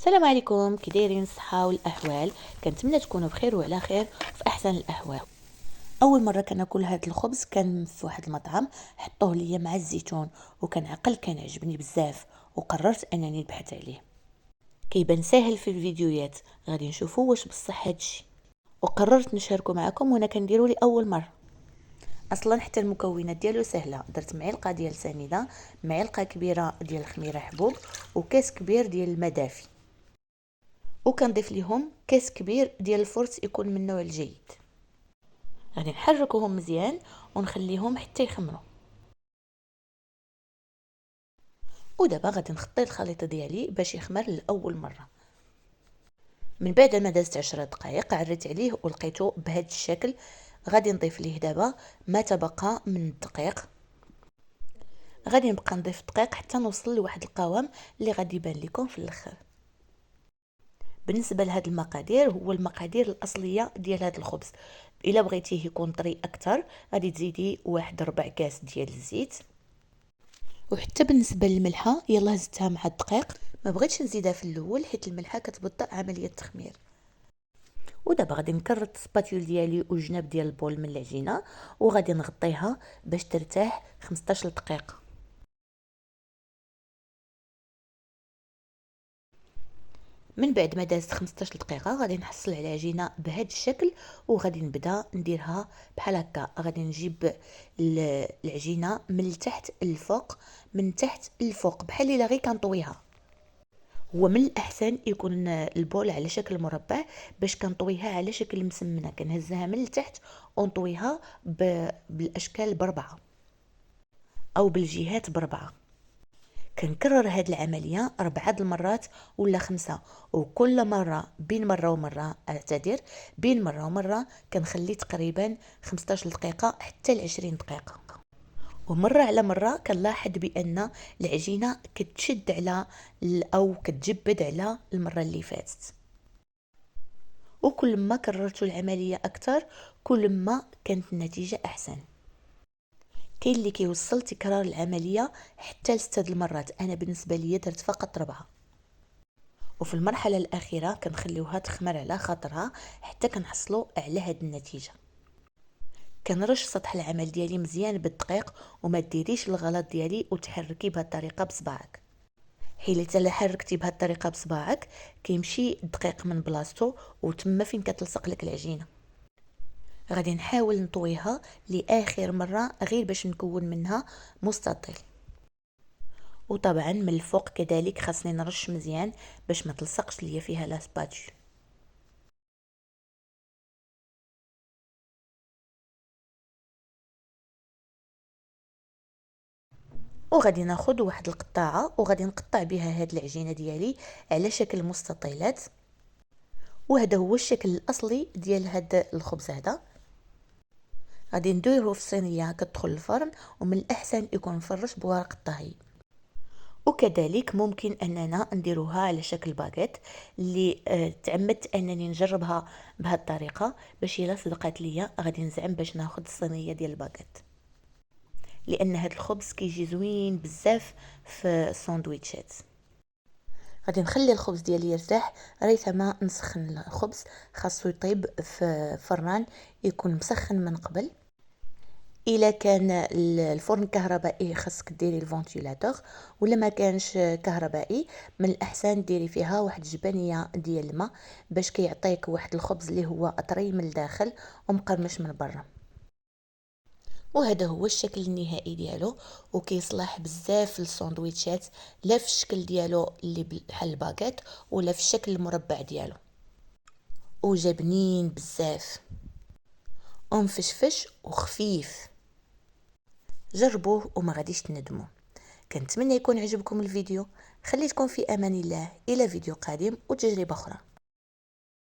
السلام عليكم، كي دايرين الصحه والاحوال؟ كنتمنى تكونوا بخير وعلى خير في احسن الاحوال. اول مره كناكل هذا الخبز كان في واحد المطعم، حطوه ليا مع الزيتون وكان عقل، كان عجبني بزاف وقررت انني نبحث عليه. كيبان ساهل في الفيديوهات، غادي نشوفوا واش بصح هادشي، وقررت نشاركه معكم وانا كنديرو لاول مره. اصلا حتى المكونات ديالو سهله، درت معلقه ديال سنيده، معلقه كبيره ديال الخميره حبوب، وكاس كبير ديال الماء دافي، وكنضيف ليهم كاس كبير ديال الفرص يكون من النوع الجيد. غادي نحركوهم مزيان ونخليهم حتى يخمروا. ودابا غادي نخطي الخليط ديالي باش يخمر لاول مره. من بعد ما دازت 10 دقائق عريت عليه ولقيته بهذا الشكل. غادي نضيف ليه دابا ما تبقى من الدقيق. غادي نبقى نضيف الدقيق حتى نوصل لواحد القوام اللي غادي يبان لكم في الاخر. بالنسبه لهاد المقادير، هو المقادير الاصليه ديال هاد الخبز. الا بغيتيه يكون طري اكثر غادي تزيدي واحد ربع كاس ديال الزيت. وحتى بالنسبه للملحه يلا زدتها مع الدقيق، ما بغيتش نزيدها في الاول حيت الملحه كتبطئ عمليه التخمير. ودابا غادي نكرر السباتيول ديالي وجناب ديال البول من العجينه وغادي نغطيها باش ترتاح 15 دقيقه. من بعد ما دازت 15 دقيقه غادي نحصل على عجينه بهذا الشكل، وغادي نبدا نديرها بحال هكا. غادي نجيب العجينه من التحت للفوق، من تحت للفوق، بحال الا غير كنطويها. هو من الاحسن يكون البول على شكل مربع باش كنطويها على شكل مسمنه، كنهزها من التحت ونطويها بالاشكال بربعه او بالجهات بربعه. كنكرر هاد العمليه 4 المرات ولا 5، وكل مره بين مره ومره اعتذر بين مره ومره كنخلي تقريبا 15 دقيقه حتى 20 دقيقه. ومره على مره كنلاحظ بان العجينه كتشد على او كتجبد على المره اللي فاتت. وكل ما كررت العمليه اكثر كل ما كانت النتيجه احسن. كاين اللي كيوصل تكرار العمليه حتى ل6 المرات، انا بالنسبه لي درت فقط 4. وفي المرحله الاخيره كنخليوها تخمر على خاطرها حتى كنحصلوا على هاد النتيجه. كنرش سطح العمل ديالي مزيان بالدقيق، وما ديريش الغلط ديالي وتحركي بهذه الطريقه بصبعك، حيت الا حركتي بهذه الطريقه بصبعك كيمشي الدقيق من بلاصتو وتما فين كتلصق لك العجينه. غادي نحاول نطويها لاخر مره غير باش نكون منها مستطيل. وطبعا من الفوق كذلك خاصني نرش مزيان باش ما تلصقش ليا فيها لا سباتول. وغادي ناخذ واحد القطاعه وغادي نقطع بها هاد العجينه ديالي على شكل مستطيلات، وهذا هو الشكل الاصلي ديال هاد الخبز. هذا غادي نديروه في صينيه كتدخل الفرن، ومن الاحسن يكون مفرش بورق الطهي. وكذلك ممكن اننا نديروها على شكل باغيت اللي تعمدت انني نجربها بهذه الطريقه باش الا صدقات ليا غادي نزعم باش ناخذ الصينيه ديال الباغيت، لان هذا الخبز كيجي زوين بزاف في الساندويتشات. غادي نخلي الخبز ديالي يرتاح ريثما نسخن الخبز، خاصو يطيب في فران يكون مسخن من قبل. الا كان الفرن كهربائي خاصك ديري الفونتيلاتور، ولا ما كانش كهربائي من الاحسن ديري فيها واحد جبانيه ديال الماء باش كيعطيك واحد الخبز اللي هو طري من الداخل ومقرمش من برا. وهذا هو الشكل النهائي ديالو، وكيصلح بزاف للساندويتشات، لا في الشكل ديالو اللي بحال الباكيت ولا في الشكل المربع ديالو. وجا بنين بزاف ومفشفش وخفيف. جربوه وما غاديش تندموا. كنتمنى يكون عجبكم الفيديو. خليتكم في امان الله الى فيديو قادم وتجربه اخرى.